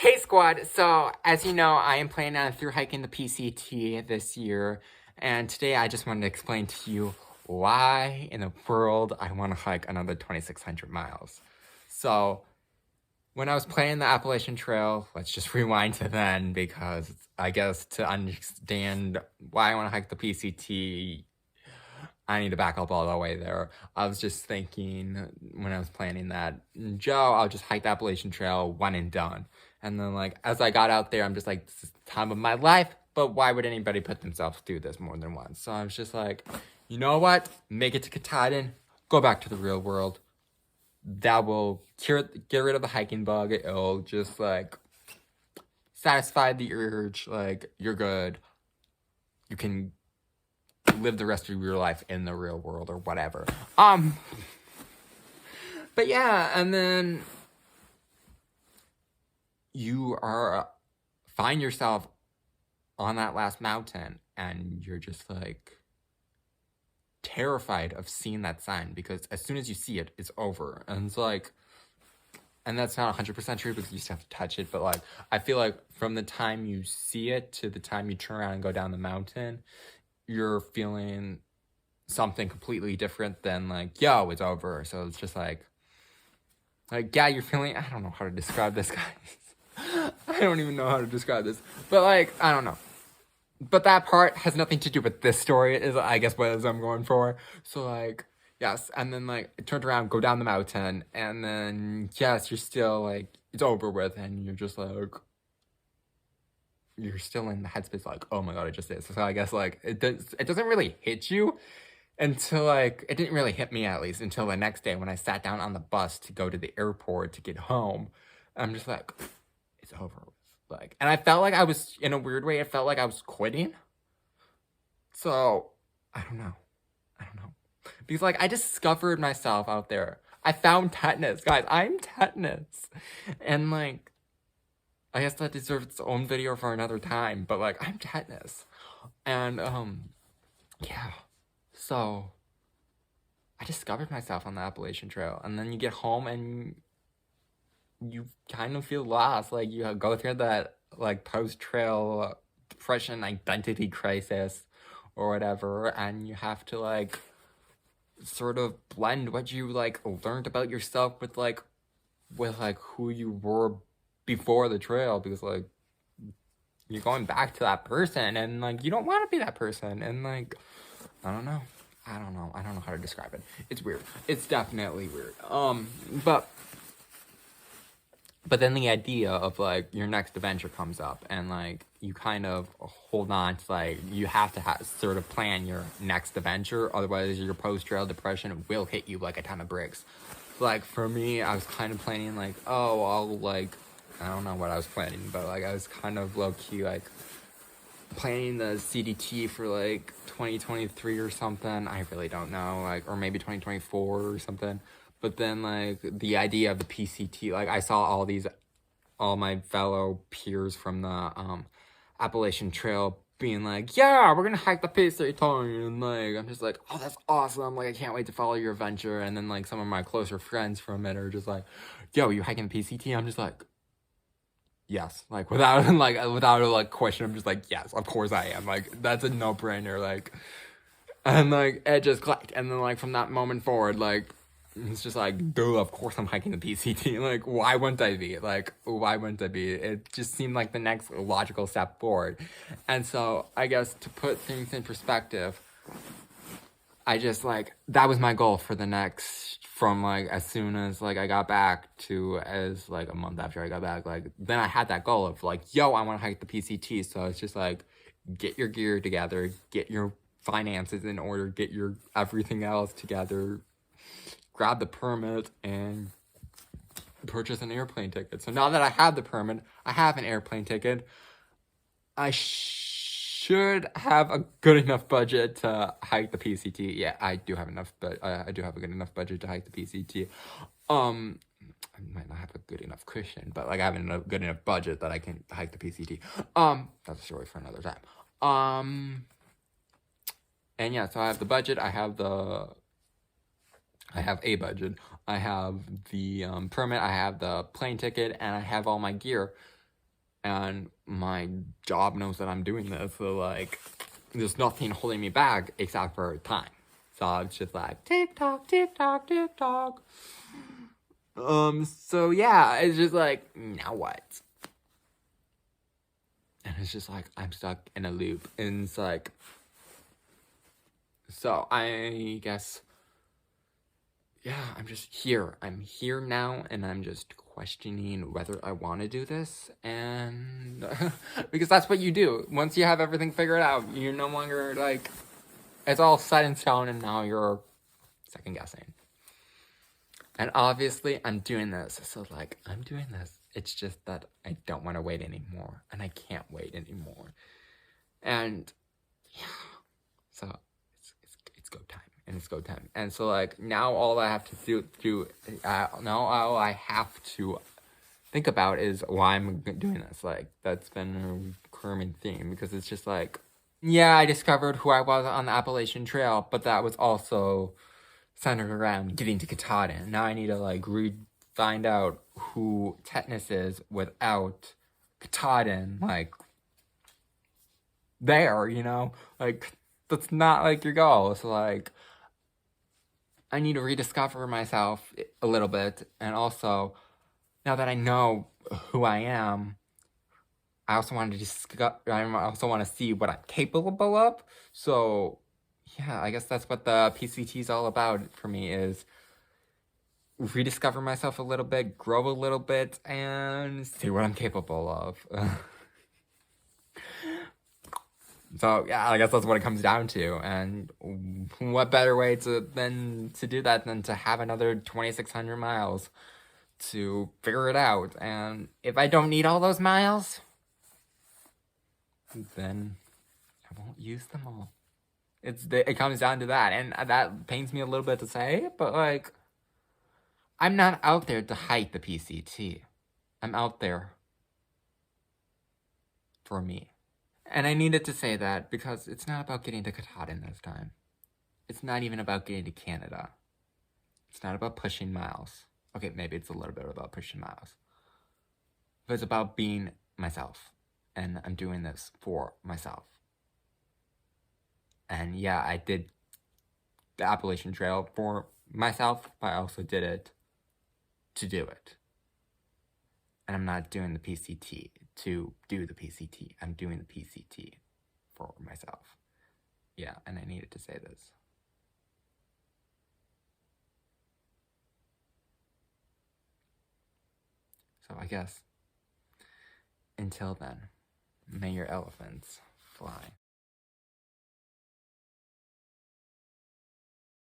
Hey squad, so as you know, I am planning on through hiking the PCT this year, and today I just wanted to explain to you why in the world I want to hike another 2,600 miles. So, when I was planning the Appalachian Trail, let's just rewind to then because I guess to understand why I want to hike the PCT, I need to back up all the way there. I was just thinking when I was planning that, Joe, I'll just hike the Appalachian Trail, one and done. And then, like, as I got out there, I'm just like, this is the time of my life, but why would anybody put themselves through this more than once? So I was just like, you know what? Make it to Katahdin, go back to the real world. That will get rid of the hiking bug. It'll just, like, satisfy the urge. Like, you're good. You can live the rest of your life in the real world or whatever. But yeah, and then you find yourself on that last mountain and you're just like terrified of seeing that sign because as soon as you see it, it's over. And it's like, and that's not 100% true because you still have to touch it, but like, I feel like from the time you see it to the time you turn around and go down the mountain, you're feeling something completely different than like, yo, it's over. So it's just like, yeah, you're feeling, I don't know how to describe this, guys. I don't even know how to describe this. But like, I don't know. But that part has nothing to do with this story, is I guess what I'm going for. So like, yes, and then like, I turned around, go down the mountain, and then, yes, you're still like, it's over with, and you're just like, you're still in the headspace like, oh my god, I just did. So I guess like, it doesn't really hit you until like, it didn't really hit me at least until the next day when I sat down on the bus to go to the airport to get home. I'm just like, it's over with. Like, and I felt like I was, in a weird way, it felt like I was quitting. So, I don't know. Because like, I discovered myself out there. I found tetanus. Guys, I'm tetanus. And like, I guess that deserves its own video for another time. But like, I'm tetanus. And, yeah. So, I discovered myself on the Appalachian Trail. And then you get home and you kind of feel lost. Like, you go through that, like, post-trail depression identity crisis or whatever. And you have to, like, sort of blend what you, like, learned about yourself with who you were before the trail. Because, like, you're going back to that person. And, like, you don't want to be that person. And, like, I don't know how to describe it. It's weird. It's definitely weird. But then the idea of, like, your next adventure comes up, and, like, you kind of hold on to, like, you have to sort of plan your next adventure, otherwise your post-trail depression will hit you like a ton of bricks. Like, for me, I was kind of planning, like, oh, I'll, like, I don't know what I was planning, but, like, I was kind of low-key, like, planning the CDT for, like, 2023 or something. I really don't know, like, or maybe 2024 or something. But then, like, the idea of the PCT, like, I saw all my fellow peers from the Appalachian Trail being like, yeah, we're gonna hike the PCT, and, like, I'm just like, oh, that's awesome, like, I can't wait to follow your adventure. And then, like, some of my closer friends from it are just like, yo, you hiking the PCT? I'm just like, yes, like, without a question, I'm just like, yes, of course I am, like, that's a no-brainer, like, and, like, it just clicked. And then, like, from that moment forward, like, it's just like, duh, of course I'm hiking the PCT. Like, why wouldn't I be? Like, why wouldn't I be? It just seemed like the next logical step forward. And so, I guess, to put things in perspective, I just, like, that was my goal for the next, from, like, as soon as, like, I got back to, as, like, a month after I got back, like, then I had that goal of, like, yo, I want to hike the PCT. So, it's just, like, get your gear together, get your finances in order, get your everything else together, grab the permit, and purchase an airplane ticket. So now that I have the permit, I have an airplane ticket, I should have a good enough budget to hike the PCT. Yeah, I do have enough, but I do have a good enough budget to hike the PCT. I might not have a good enough cushion, but, like, I have a good enough budget that I can hike the PCT. That's a story for another time. And yeah, so I have the budget, I have a budget, I have the permit, I have the plane ticket, and I have all my gear. and my job knows that I'm doing this, so like there's nothing holding me back except for time. So it's just like tick tock, tick tock, tick tock. So yeah, it's just like, now what? And it's just like I'm stuck in a loop, and it's like, so I guess, yeah, I'm just here. I'm here now, and I'm just questioning whether I want to do this, and because that's what you do. Once you have everything figured out, you're no longer like, it's all set in stone, and now you're second guessing. And obviously, I'm doing this, so like, I'm doing this. It's just that I don't want to wait anymore, and I can't wait anymore. And yeah, so it's go time, and it's go time. And so like, now all I have to now all I have to think about is why I'm doing this. Like, that's been a recurring theme, because it's just like, yeah, I discovered who I was on the Appalachian Trail, but that was also centered around getting to Katahdin. Now I need to like find out who Tetanus is without Katahdin, like, there, like, that's not like your goal. So like, I need to rediscover myself a little bit, and also, now that I know who I am, I also want to I also want to see what I'm capable of. So yeah, I guess that's what the PCT is all about for me, is rediscover myself a little bit, grow a little bit, and see what I'm capable of. So yeah, I guess that's what it comes down to. And what better way to do that than to have another 2,600 miles to figure it out? And if I don't need all those miles, then I won't use them all. It comes down to that, and that pains me a little bit to say, but like, I'm not out there to hike the PCT. I'm out there for me. And I needed to say that because it's not about getting to Katahdin this time. It's not even about getting to Canada. It's not about pushing miles. Okay, maybe it's a little bit about pushing miles. But it's about being myself. And I'm doing this for myself. And yeah, I did the Appalachian Trail for myself, but I also did it to do it. And I'm not doing the PCT to do the PCT. I'm doing the PCT for myself. Yeah, and I needed to say this. So I guess, until then, may your elephants fly.